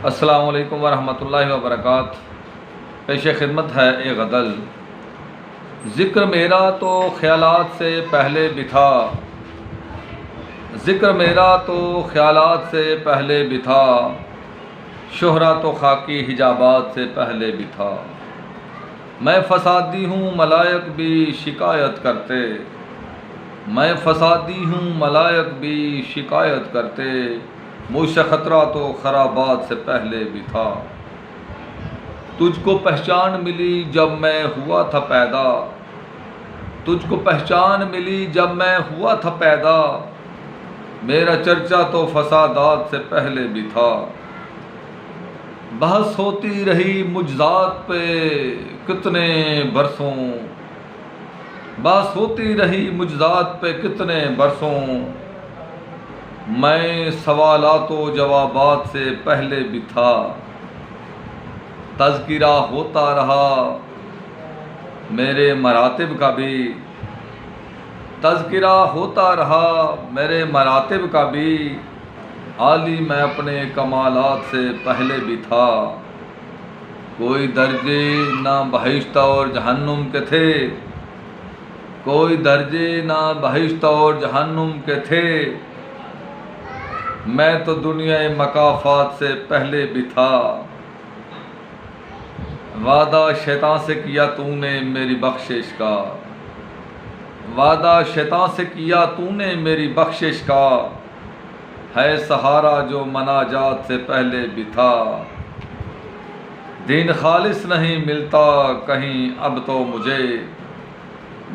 अस्सलामु अलैकुम वरहमतुल्लाहि वबरकातुहू। पेश खिदमत है एक गज़ल। ज़िक्र मेरा तो ख़यालात से पहले भी था, ज़िक्र मेरा तो ख़यालात से पहले भी था, शोहरा तो खाकी हिजाबात से पहले भी था। मैं फसादी हूँ मलायक भी शिकायत करते, मैं फसादी हूँ मलायक भी शिकायत करते, मुझसे ख़तरा तो खराबात से पहले भी था। तुझको पहचान मिली जब मैं हुआ था पैदा, तुझको पहचान मिली जब मैं हुआ था पैदा, मेरा चर्चा तो फसादात से पहले भी था। बहस होती रही मुझ ज़ात पे कितने बरसों, बहस होती रही मुझ ज़ात पे कितने बरसों, मैं सवालातो जवाबात से पहले भी था। तज़किरा होता रहा मेरे मरातिब का भी, तज़किरा होता रहा मेरे मरातिब का भी, आली मैं अपने कमालात से पहले भी था। कोई दर्जे ना बहिश्त और जहन्नुम के थे, कोई दर्जे ना बहिश्त और जहन्नुम के थे, मैं तो दुनिया मकाफ़ात से पहले भी था। वादा शैतान से किया तूने मेरी बख्शिश का, वादा शैतान से किया तूने मेरी बख्शिश का, है सहारा जो मनाजात से पहले भी था। दीन खालिस नहीं मिलता कहीं अब तो मुझे,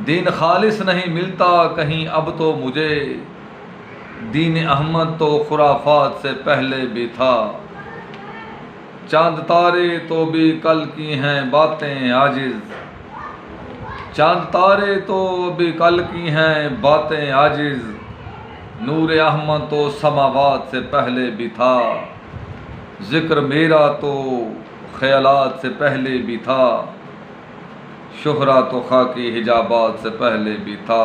दीन खालिस नहीं मिलता कहीं अब तो मुझे, दीन अहमद तो खुराफात से पहले भी था। चांद तारे तो भी कल की हैं बातें आजिज़, चांद तारे तो भी कल की हैं बातें आजिज़, नूर अहमद तो समावात से पहले भी था। ज़िक्र मेरा तो ख़यालात से पहले भी था, शोहरा तो खाकी हिजाबात से पहले भी था।